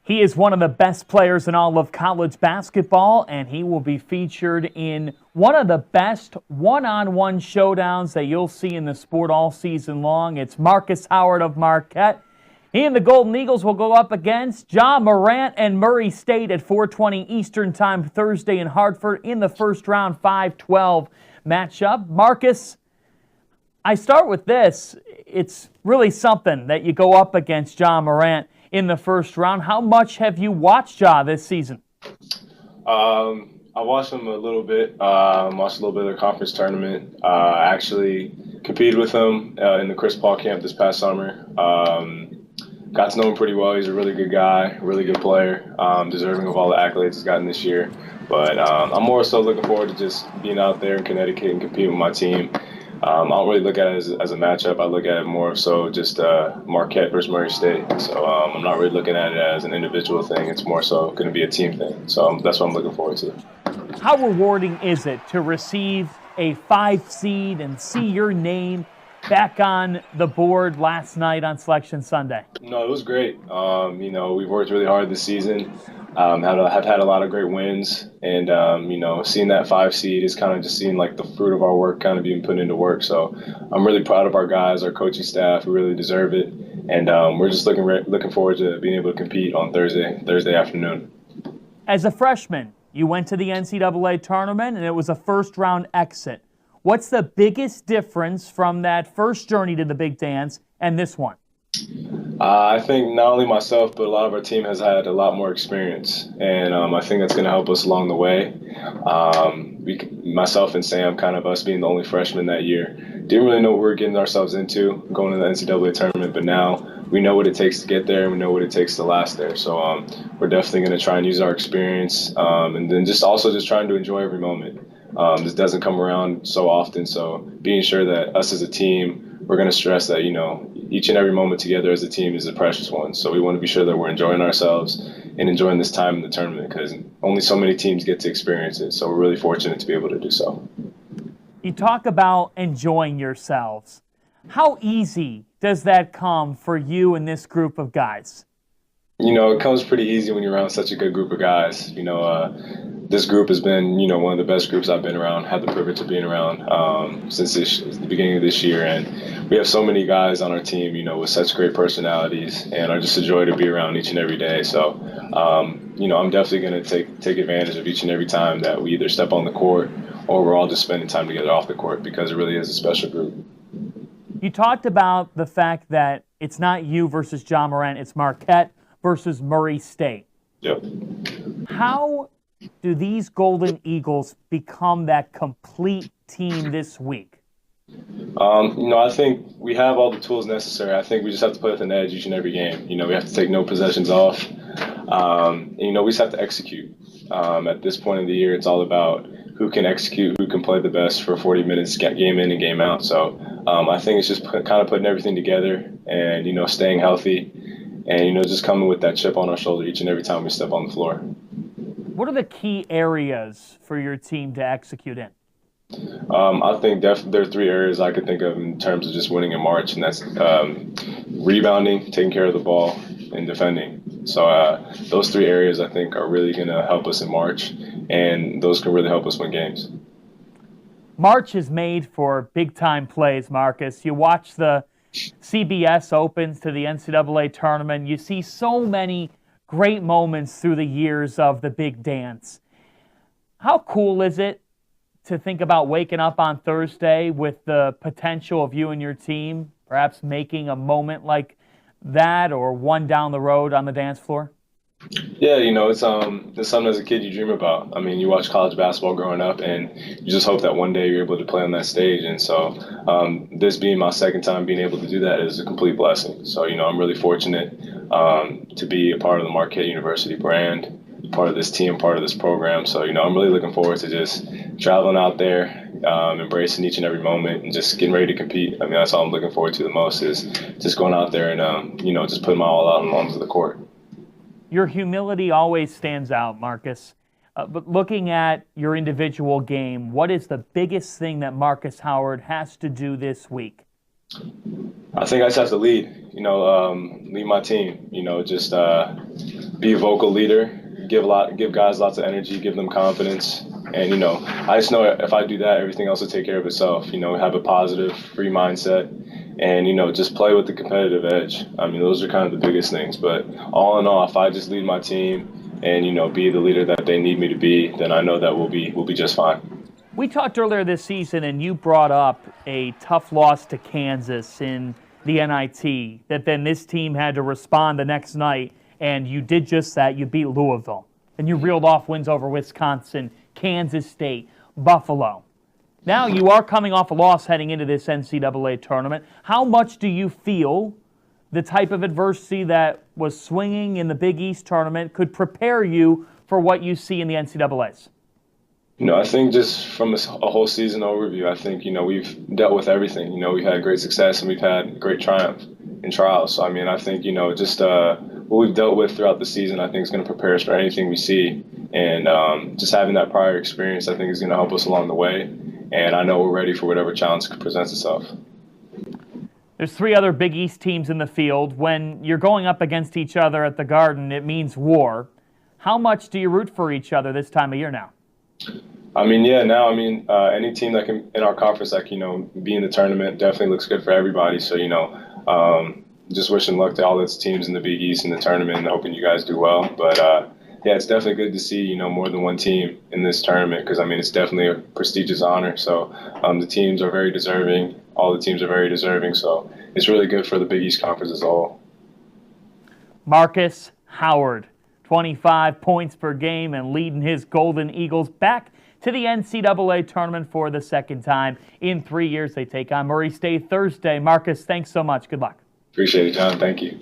He is one of the best players in all of college basketball, and he will be featured in one of the best one-on-one showdowns that you'll see in the sport all season long. It's Markus Howard of Marquette. He and the Golden Eagles will go up against John Morant and Murray State at 4:20 Eastern Time Thursday in Hartford in the first round 5-12 matchup. Markus, I start with this. It's really something that you go up against John Morant in the first round. How much have you watched Ja this season? I watched him a little bit. Watched a little bit of the conference tournament. I actually competed with him in the Chris Paul camp this past summer. Got to know him pretty well. He's a really good guy, really good player, deserving of all the accolades he's gotten this year. But I'm more so looking forward to just being out there in Connecticut and competing with my team. I don't really look at it as a matchup. I look at it more so just Marquette versus Murray State. So I'm not really looking at it as an individual thing. It's more so going to be a team thing. So that's what I'm looking forward to. How rewarding is it to receive a 5 seed and see your name back on the board last night on Selection Sunday? No, it was great. We've worked really hard this season. Have had a lot of great wins, and seeing that 5 seed is kind of just seeing like the fruit of our work kind of being put into work. So I'm really proud of our guys, our coaching staff. We really deserve it, and we're just looking forward to being able to compete on Thursday afternoon. As a freshman, you went to the NCAA Tournament, and it was a first-round exit. What's the biggest difference from that first journey to the big dance and this one? I think not only myself, but a lot of our team has had a lot more experience, and I think that's going to help us along the way. Myself and Sam, kind of us being the only freshmen that year, didn't really know what we were getting ourselves into going to the NCAA tournament, but now we know what it takes to get there, and we know what it takes to last there. So we're definitely going to try and use our experience, and then just trying to enjoy every moment. This doesn't come around so often, so being sure that us as a team, we're going to stress that, each and every moment together as a team is a precious one. So we want to be sure that we're enjoying ourselves and enjoying this time in the tournament because only so many teams get to experience it. So we're really fortunate to be able to do so. You talk about enjoying yourselves. How easy does that come for you and this group of guys? It comes pretty easy when you're around such a good group of guys. This group has been, one of the best groups I've been around, had the privilege of being around since the beginning of this year. And we have so many guys on our team, with such great personalities and are just a joy to be around each and every day. So, I'm definitely going to take advantage of each and every time that we either step on the court or we're all just spending time together off the court because it really is a special group. You talked about the fact that it's not you versus John Morant, it's Marquette versus Murray State. Yep. How do these Golden Eagles become that complete team this week? I think we have all the tools necessary. I think we just have to play with an edge each and every game. We have to take no possessions off. We just have to execute. At this point in the year, it's all about who can execute, who can play the best for 40 minutes, game in and game out. So I think it's just kind of putting everything together and, staying healthy and, just coming with that chip on our shoulder each and every time we step on the floor. What are the key areas for your team to execute in? I think there are 3 areas I could think of in terms of just winning in March, and that's rebounding, taking care of the ball, and defending. So those 3 areas I think are really going to help us in March, and those can really help us win games. March is made for big-time plays, Markus. You watch the CBS Opens to the NCAA Tournament. You see so many great moments through the years of the big dance. How cool is it to think about waking up on Thursday with the potential of you and your team perhaps making a moment like that or one down the road on the dance floor? Yeah, it's something as a kid you dream about. I mean, you watch college basketball growing up, and you just hope that one day you're able to play on that stage. And so this being my second time being able to do that is a complete blessing. So, I'm really fortunate to be a part of the Marquette University brand, part of this team, part of this program. So, I'm really looking forward to just traveling out there, embracing each and every moment and just getting ready to compete. I mean, that's all I'm looking forward to the most is just going out there and, just putting my all out onto the court. Your humility always stands out, Markus. But looking at your individual game, what is the biggest thing that Markus Howard has to do this week? I think I just have to lead my team, just be a vocal leader, give guys lots of energy, give them confidence. And, I just know if I do that, everything else will take care of itself. Have a positive, free mindset and, just play with the competitive edge. I mean, those are kind of the biggest things. But all in all, if I just lead my team and, be the leader that they need me to be, then I know that we'll be just fine. We talked earlier this season, and you brought up a tough loss to Kansas in the NIT, that then this team had to respond the next night, and you did just that. You beat Louisville, and you reeled off wins over Wisconsin, Kansas State, Buffalo. Now you are coming off a loss heading into this NCAA tournament. How much do you feel the type of adversity that was swinging in the Big East tournament could prepare you for what you see in the NCAAs? I think just from a whole season overview, I think, we've dealt with everything. We've had great success and we've had great triumph in trials. So, I mean, I think, just what we've dealt with throughout the season, I think is going to prepare us for anything we see. And just having that prior experience, I think, is going to help us along the way. And I know we're ready for whatever challenge presents itself. There's 3 other Big East teams in the field. When you're going up against each other at the Garden, it means war. How much do you root for each other this time of year now? I mean, yeah, now, any team that can, in our conference, that can, be in the tournament definitely looks good for everybody. So, just wishing luck to all those teams in the Big East in the tournament and hoping you guys do well. But, yeah, it's definitely good to see, more than one team in this tournament because, it's definitely a prestigious honor. So the teams are very deserving. All the teams are very deserving. So it's really good for the Big East Conference as a whole. Markus Howard, 25 points per game and leading his Golden Eagles back to the NCAA tournament for the second time in 3 years. They take on Murray State Thursday. Markus, thanks so much. Good luck. Appreciate it, John. Thank you.